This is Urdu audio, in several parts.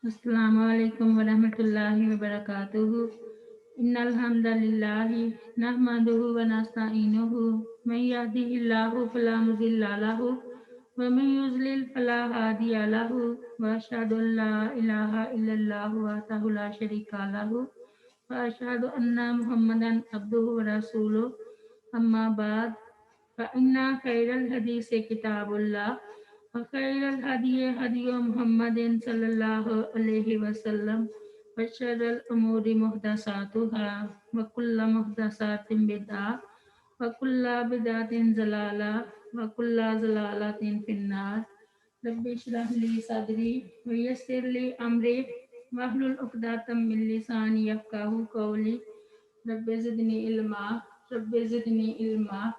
Assalamu alaikum warahmatullahi wabarakatuh. Innal hamdalillahi nahmaduhu wa nasta'inuhu man yahdihillahu fala mudilla lahu wa man yudlil fala hadiya lahu wa asyhadu an la ilaha illallah wahdahu la syarika lahu wa asyhadu anna Muhammadan abduhu wa rasuluh. Amma ba'd, fa inna khairal hadisi kitabullah wa khairal hadi hadi Muhammadin sallallahu alaihi wasallam wa syarrul umuri muhdatsatuha wa kullu muhdatsatin bid'ah wa kullu bid'atin zalalah wa kullu zalalatin finnar. Rabbi shrah li sadri wa yassir li amri wahlul 'uqdatam min lisani yafqahu qawli. Rabbi zidni ilma, Rabbi zidni ilma,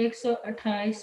128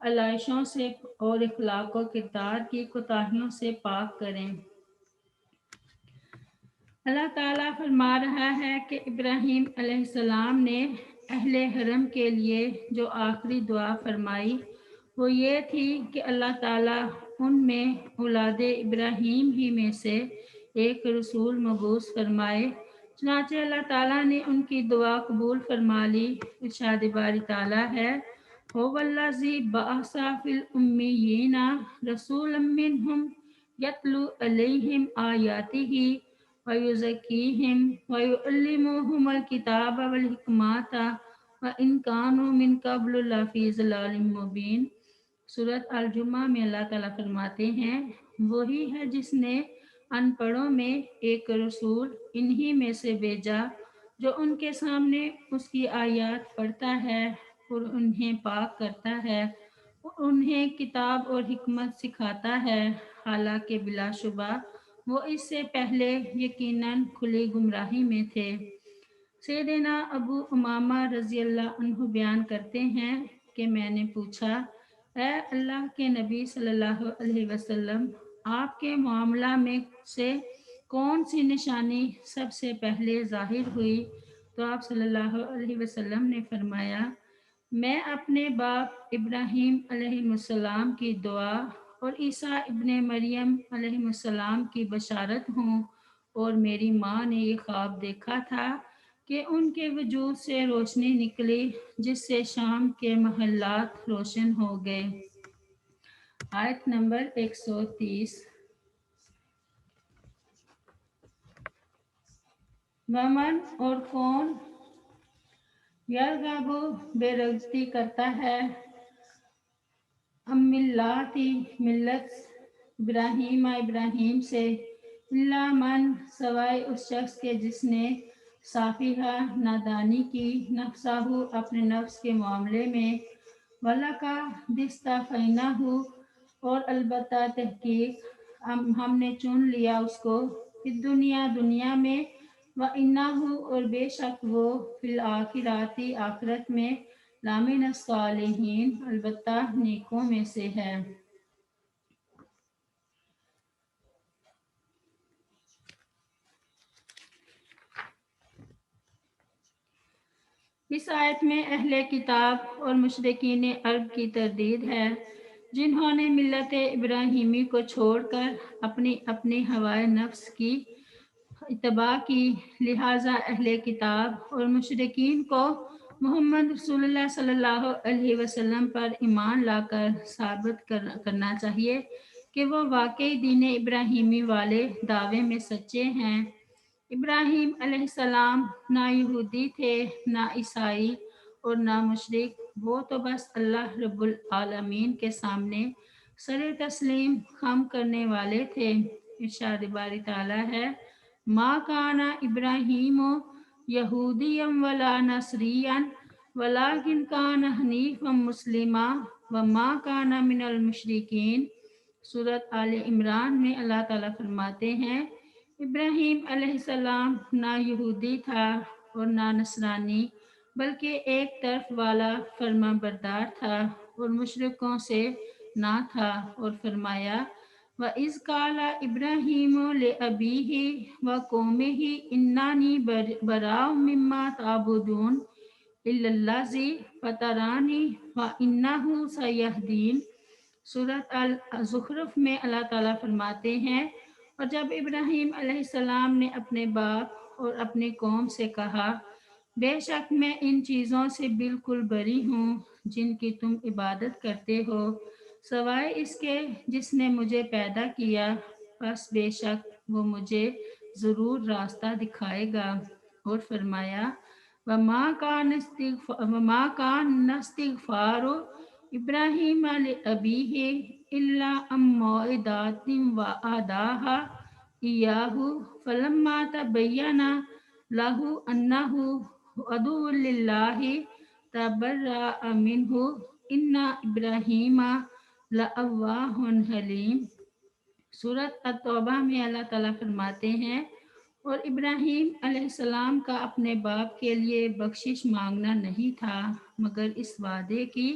علائشوں سے اور اخلاق و کردار کی کوتاہیوں سے پاک کریں۔ اللہ تعالیٰ فرما رہا ہے کہ ابراہیم علیہ السلام نے اہل حرم کے لیے جو آخری دعا فرمائی وہ یہ تھی کہ اللہ تعالیٰ ان میں اولاد ابراہیم ہی میں سے ایک رسول مبعوث فرمائے۔ چنانچہ اللہ تعالیٰ نے ان کی دعا قبول فرما لی۔ ارشاد باری تعالیٰ ہے هو الذی بعث فی الامیین رسولا منہم یتلو علیہم آیاتہ وَيُزَكِّيهِمْ وَيُعَلِّمُهُمُ الْكِتَابَ وَالْحِکْمَةَ وَإِنْ كَانُوا مِنْ قَبْلُ لَفِي ضَلَالٍ مُبِینٍ۔ سورۃ الجمعہ میں اللہ تعالیٰ فرماتے ہیں وہی ہے جس نے ان پڑھوں میں ایک رسول انہی میں سے بھیجا جو ان کے سامنے اس کی آیات پڑھتا ہے اور انہیں پاک کرتا ہے اور انہیں کتاب اور حکمت سکھاتا ہے، حالانکہ بلا شبہ وہ اس سے پہلے یقیناً کھلی گمراہی میں تھے۔ سیدنا ابو امامہ رضی اللہ عنہ بیان کرتے ہیں کہ میں نے پوچھا اے اللہ کے نبی صلی اللہ علیہ وسلم، آپ کے معاملہ میں سے کون سی نشانی سب سے پہلے ظاہر ہوئی؟ تو آپ صلی اللہ علیہ وسلم نے فرمایا میں اپنے باپ ابراہیم علیہ السلام کی دعا اور عیسیٰ ابن مریم علیہ السلام کی بشارت ہوں، اور میری ماں نے یہ خواب دیکھا تھا کہ ان کے وجود سے روشنی نکلی جس سے شام کے محلات روشن ہو گئے۔ آیت نمبر 130۔ ومن اور کون یرغب بے رغبتی کرتا ہے ملاتی ملت ابراہیم سے، اللہ من سوائے اس شخص کے جس نے صافیہ نادانی کی نفسہ اپنے نفس کے معاملے میں، وَلَکَ دِسْتَفَینَہُ اور البتہ تحقیق ہم نے چن لیا اس کو، فی دنیا میں، وَإِنَّہُ اور بے شک وہ فی الآخرۃ آخرت میں، لَمِنَ الصَّالِحِینَ البتہ نیکوں میں سے ہے۔ اس آیت میں اہل کتاب اور مشرکین عرب کی تردید ہے جنہوں نے ملت ابراہیمی کو چھوڑ کر اپنی ہوائے نفس کی اتباع کی، لہٰذا اہل کتاب اور مشرکین کو محمد رسول اللہ صلی اللہ علیہ وسلم پر ایمان لا کر ثابت کرنا چاہیے کہ وہ واقعی دین ابراہیمی والے دعوے میں سچے ہیں۔ ابراہیم علیہ السلام نہ یہودی تھے، نہ عیسائی اور نہ مشرک، وہ تو بس اللہ رب العالمین کے سامنے سر تسلیم خم کرنے والے تھے۔ ارشاد باری تعالیٰ ہے ما کان ابراہیم یہودیا ولا نصریا ولکن کان حنیفا مسلما وما کان من المشرکین۔ سورۃ آل عمران میں اللہ تعالیٰ فرماتے ہیں ابراہیم علیہ السلام نہ یہودی تھا اور نہ نصرانی بلکہ ایک طرف والا فرما بردار تھا اور مشرکوں سے نہ تھا، اور فرمایا وَإِذْ قَالَ إِبْرَاهِيمُ لِأَبِيهِ وَقَوْمِهِ إِنَّنِي بَرَاءٌ مِّمَّا تَعْبُدُونَ إِلَّا الَّذِي فَطَرَنِي وَإِنَّهُ سَيَهْدِينِ۔ سورۃ الزخرف میں اللہ تعالیٰ فرماتے ہیں اور جب ابراہیم علیہ السلام نے اپنے باپ اور اپنی قوم سے کہا بے شک میں ان چیزوں سے بالکل بری ہوں جن کی تم عبادت کرتے ہو، سوائے اس کے جس نے مجھے پیدا کیا، پس بے شک وہ مجھے ضرور راستہ دکھائے گا، اور فرمایا وَمَا كَانَ اسْتِغْفَارُ إِبْرَاهِيمَ لِأَبِيهِ إِلَّا عَن مَّوْعِدَةٍ وَعَدَهَا إِيَّاهُ فَلَمَّا تَبَيَّنَ لَهُ أَنَّهُ عَدُوٌّ لِلَّهِ تَبَرَّأَ مِنْهُ إِنَّ إِبْرَاهِيمَ لَأَوَّاهٌ حَلِيمٌ۔ سورۃ التوبہ میں اللہ تعالیٰ فرماتے ہیں اور ابراہیم علیہ السلام کا اپنے باپ کے لیے بخشش مانگنا نہیں تھا مگر اس وعدے کی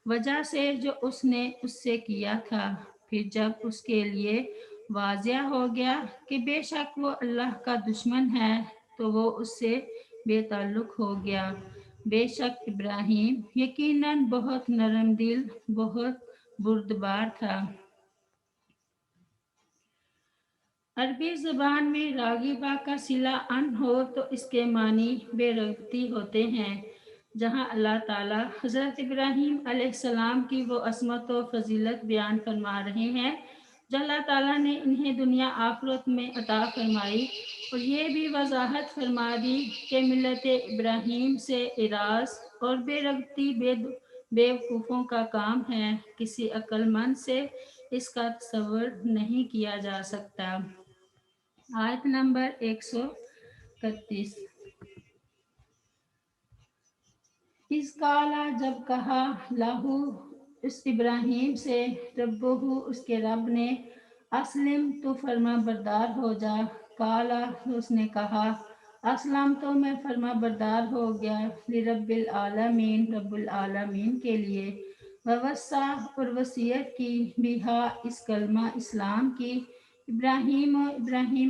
وجہ سے جو اس نے اس سے کیا تھا۔ پھر جب اس کے لیے واضح ہو گیا کہ بے شک وہ اللہ کا دشمن ہے تو وہ اس سے بے تعلق ہو گیا۔ بے شک ابراہیم یقیناً بہت نرم دل، بہت بردبار تھا۔ عربی زبان میں راغبہ کا صلہ ان ہو تو اس کے معنی بے رغبتی ہوتے ہیں۔ جہاں اللہ تعالیٰ حضرت ابراہیم علیہ السلام کی وہ عظمت و فضیلت بیان فرما رہے ہیں جو اللہ تعالیٰ نے انہیں دنیا آخرت میں عطا فرمائی، اور یہ بھی وضاحت فرما دی کہ ملت ابراہیم سے اعراض اور بے رغبتی بیوقوفوں کا کام ہے، کسی عقل مند سے اس کا تصور نہیں کیا جا سکتا۔ آیت نمبر 131۔ اس کالا جب کہا لاہو اس ابراہیم سے ربہ اس کے رب نے اسلم تو فرما بردار ہو جا، کالا اس نے کہا اسلم تو میں فرما بردار ہو گیا لرب العالمین رب العالمین کے لیے، ووصا اور وصیت کی بہا اس کلمہ اسلام کی ابراہیم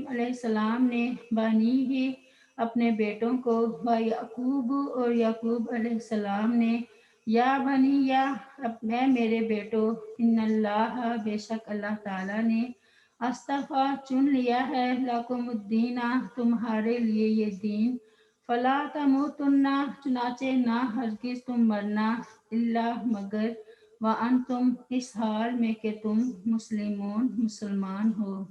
علیہ السلام نے بانی ہی اپنے بیٹوں کو، و یعقوب اور یعقوب علیہ السلام نے یا بنی یا اے میرے بیٹو، ان اللہ بے شک اللہ تعالیٰ نے اصطفیٰ چن لیا ہے لکم الدین تمہارے لیے یہ دین، فلا تموتن چنانچہ نہ ہرگز تم مرنا، الا مگر وانتم اس حال میں کہ تم مسلمون مسلمان ہو۔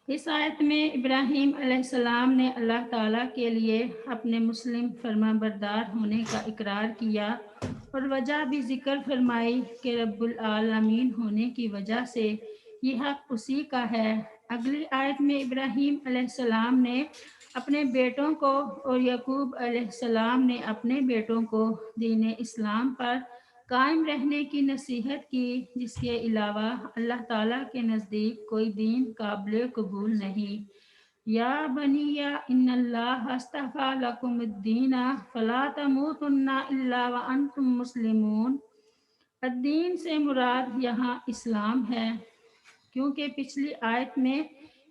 اس آیت میں ابراہیم علیہ السلام نے اللہ تعالیٰ کے لیے اپنے مسلم فرما بردار ہونے کا اقرار کیا اور وجہ بھی ذکر فرمائی کہ رب العالمین ہونے کی وجہ سے یہ حق اسی کا ہے۔ اگلی آیت میں ابراہیم علیہ السلام نے اپنے بیٹوں کو اور یعقوب علیہ السلام نے اپنے بیٹوں کو دین اسلام پر قائم رہنے کی نصیحت کی، جس کے علاوہ اللہ تعالیٰ کے نزدیک کوئی دین قابل قبول نہیں۔ یا بنی یا ان اللہ اصطفیٰ لکم الدین فلا تموتن الا وانتم مسلمون۔ الدین سے مراد یہاں اسلام ہے، کیونکہ پچھلی آیت میں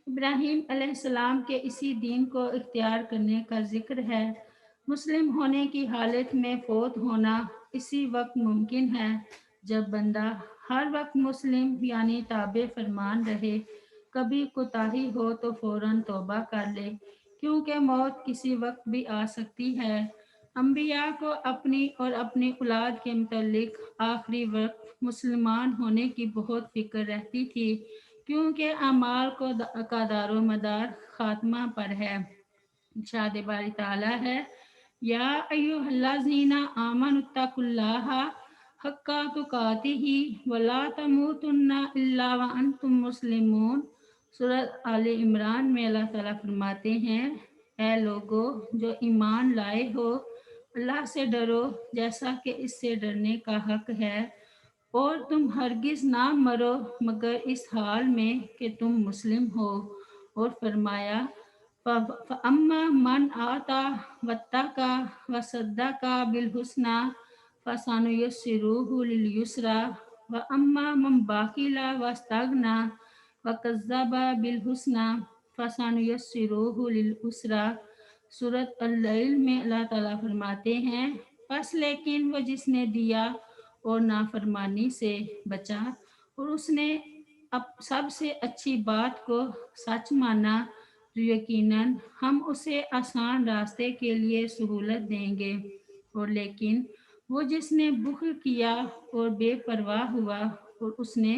ابراہیم علیہ السلام کے اسی دین کو اختیار کرنے کا ذکر ہے۔ مسلم ہونے کی حالت میں فوت ہونا اسی وقت ممکن ہے جب بندہ ہر وقت مسلم یعنی تابع فرمان رہے، کبھی کوتاہی ہو تو فوراً توبہ کر لے، کیونکہ موت کسی وقت بھی آ سکتی ہے۔ انبیاء کو اپنی اور اپنی اولاد کے متعلق آخری وقت مسلمان ہونے کی بہت فکر رہتی تھی، کیونکہ اعمال کا دار و مدار خاتمہ پر ہے۔ ارشاد باری تعالیٰ ہے یا ایھا الذین آمنوا اتقوا اللہ حق تقاتہ ولا تموتن الا وانتم مسلمون۔ سورۃ آل عمران میں اللہ تعالیٰ فرماتے ہیں اے لوگو جو ایمان لائے ہو، اللہ سے ڈرو جیسا کہ اس سے ڈرنے کا حق ہے، اور تم ہرگز نہ مرو مگر اس حال میں کہ تم مسلم ہو۔ اور فرمایا فَأَمَّا مَنْ آتَى وَاتَّقَى وَصَدَّقَ بِالْحُسْنَى فَسَنُيَسِّرُهُ لِلْيُسْرَى وَأَمَّا مَنْ بَخِلَ وَاسْتَغْنَى وَكَذَّبَ بِالْحُسْنَى فَسَنُيَسِّرُهُ لِلْعُسْرَى۔ سورۃ اللیل میں اللہ تعالیٰ فرماتے ہیں پس لیکن وہ جس نے دیا اور نافرمانی سے بچا اور اس نے سب سے اچھی بات کو سچ مانا، تو یقیناً ہم اسے آسان راستے کے لیے سہولت دیں گے، اور لیکن وہ جس نے بخل کیا اور بے پرواہ ہوا اور اس نے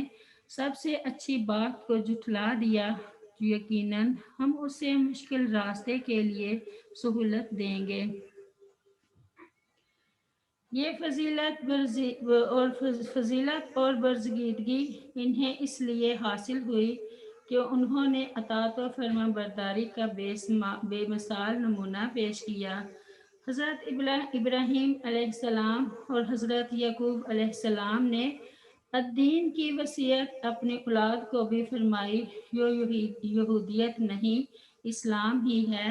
سب سے اچھی بات کو جھٹلا دیا، تو یقیناً ہم اسے مشکل راستے کے لیے سہولت دیں گے۔ یہ فضیلت اور برگزیدگی انہیں اس لیے حاصل ہوئی کہ انہوں نے اطاعت و فرما برداری کا بے مثال نمونہ پیش کیا۔ حضرت ابراہیم علیہ السلام اور حضرت یعقوب علیہ السلام نے الدین کی وصیت اپنی اولاد کو بھی فرمائی، یہودیت نہیں اسلام ہی ہے۔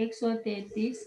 133।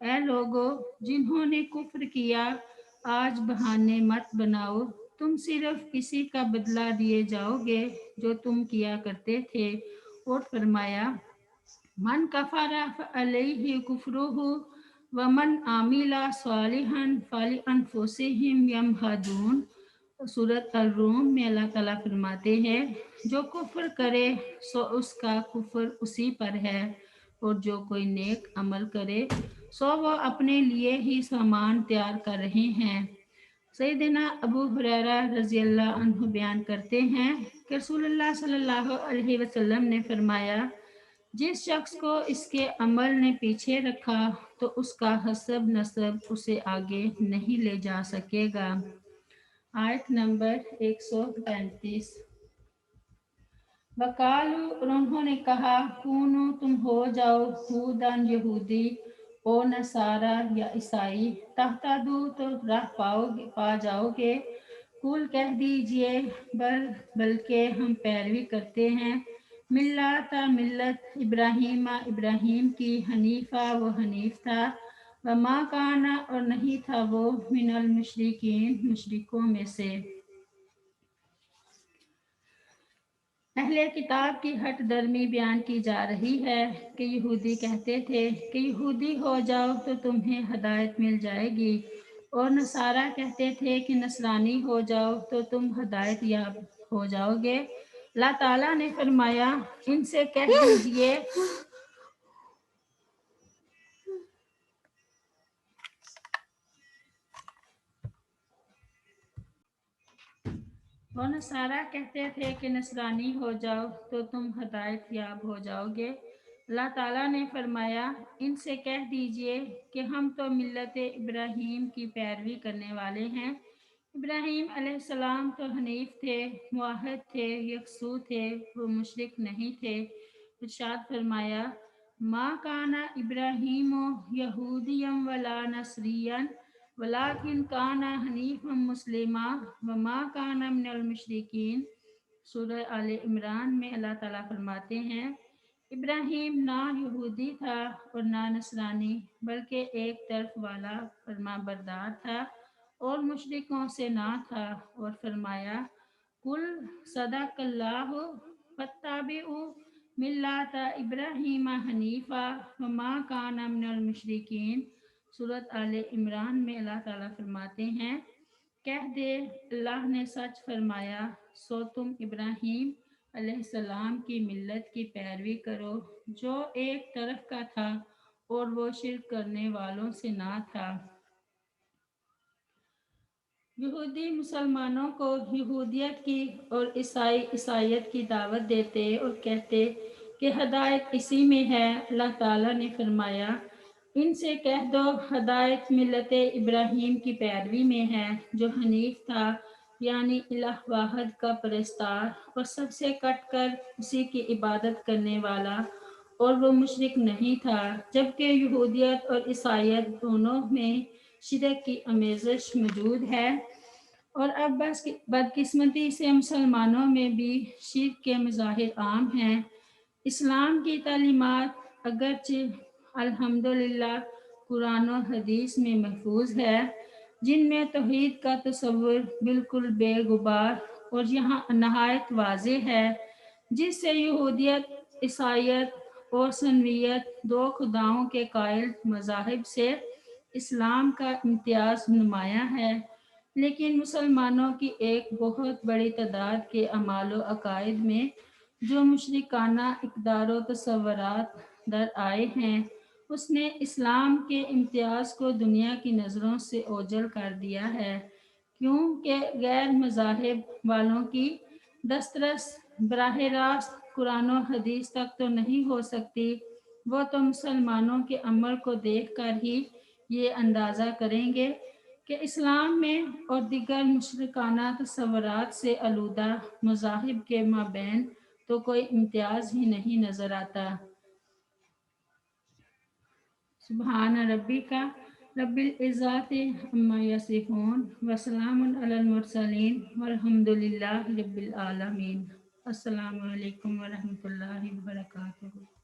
اے لوگو جنہوں نے کفر کیا، آج بہانے مت بناؤ، تم صرف اسی کا بدلہ دیے جاؤ گے جو تم کیا کرتے تھے۔ اور فرمایا من کفر فعلیہ کفرہ ومن عمل صالحا فلانفسہم یمہدون۔ سورۃ الروم میں اللہ تعالیٰ فرماتے ہیں جو کفر کرے سو اس کا کفر اسی پر ہے، اور جو کوئی نیک عمل کرے سو وہ اپنے لیے ہی سامان تیار کر رہے ہیں۔ سیدنا ابو ہریرہ رضی اللہ عنہ بیان کرتے ہیں کہ رسول اللہ صلی اللہ علیہ وسلم نے فرمایا جس شخص کو اس کے عمل نے پیچھے رکھا تو اس کا حسب نسب اسے آگے نہیں لے جا سکے گا۔ آیت نمبر 135۔ وقالو اور انہوں نے کہا کونو تم ہو جاؤ ہودن یہودی او نصارا یا عیسائی تہتدو تو راہ پا جاؤ گے۔ قل کہہ دیجئے بلکہ ہم پیروی کرتے ہیں ملت ابراہیم کی حنیفہ وہ حنیف تھا، وما کانا اور نہیں تھا وہ من المشرکین مشرکوں میں سے۔ اہل کتاب کی ہٹ درمی بیان کی جا رہی ہے کہ یہودی کہتے تھے کہ یہودی ہو جاؤ تو تمہیں ہدایت مل جائے گی، اور نصارہ کہتے تھے کہ نصرانی ہو جاؤ تو تم ہدایت یاب ہو جاؤ گے۔ اللہ تعالیٰ نے فرمایا ان سے کہہ دیجئے اور نصارہ کہتے تھے کہ نصرانی ہو جاؤ تو تم ہدایت یاب ہو جاؤ گے۔ اللہ تعالیٰ نے فرمایا ان سے کہہ دیجئے کہ ہم تو ملت ابراہیم کی پیروی کرنے والے ہیں۔ ابراہیم علیہ السلام تو حنیف تھے، موحد تھے، یکسو تھے، وہ مشرک نہیں تھے۔ ارشاد فرمایا ما کان ابراہیم یہودیا ولا نصریا ولکن کان حنیفا مسلما وما کان من المشرکین۔ سورہ آل عمران میں اللہ تعالیٰ فرماتے ہیں ابراہیم نہ یہودی تھا اور نہ نصرانی بلکہ ایک طرف والا فرما بردار تھا اور مشرکوں سے نہ تھا۔ اور فرمایا قل صدق اللہ فاتبعوا ملت ابراہیم حنیفا وما کان من المشرکین۔ سورۃ آل عمران میں اللہ تعالیٰ فرماتے ہیں کہہ دے اللہ نے سچ فرمایا سو تم ابراہیم علیہ السلام کی ملت کی پیروی کرو جو ایک طرف کا تھا اور وہ شرک کرنے والوں سے نہ تھا۔ یہودی مسلمانوں کو یہودیت کی اور عیسائی عیسائیت کی دعوت دیتے اور کہتے کہ ہدایت اسی میں ہے۔ اللہ تعالیٰ نے فرمایا ان سے کہہ دو ہدایت ملت ابراہیم کی پیروی میں ہے جو حنیف تھا، یعنی الہ واحد کا پرستار اور سب سے کٹ کر اسی کی عبادت کرنے والا، اور وہ مشرک نہیں تھا، جبکہ یہودیت اور عیسائیت دونوں میں شرک کی آمیزش موجود ہے۔ اور اب بس بدقسمتی سے مسلمانوں میں بھی شرک کے مظاہر عام ہیں۔ اسلام کی تعلیمات اگرچہ الحمدللہ قرآن و حدیث میں محفوظ ہے، جن میں توحید کا تصور بالکل بے غبار اور یہاں نہایت واضح ہے، جس سے یہودیت، عیسائیت اور سنویت دو خداؤں کے قائل مذاہب سے اسلام کا امتیاز نمایاں ہے، لیکن مسلمانوں کی ایک بہت بڑی تعداد کے اعمال و عقائد میں جو مشرکانہ اقدار و تصورات در آئے ہیں، اس نے اسلام کے امتیاز کو دنیا کی نظروں سے اوجھل کر دیا ہے، کیونکہ غیر مذاہب والوں کی دسترس براہ راست قرآن و حدیث تک تو نہیں ہو سکتی، وہ تو مسلمانوں کے عمل کو دیکھ کر ہی یہ اندازہ کریں گے کہ اسلام میں اور دیگر مشرکانہ تصورات سے آلودہ مذاہب کے مابین تو کوئی امتیاز ہی نہیں نظر آتا۔ سبحان ربک رب العزت عما یصفون وسلام علی المرسلین والحمد للہ رب العالمین۔ السلام علیکم ورحمۃ اللہ وبرکاتہ۔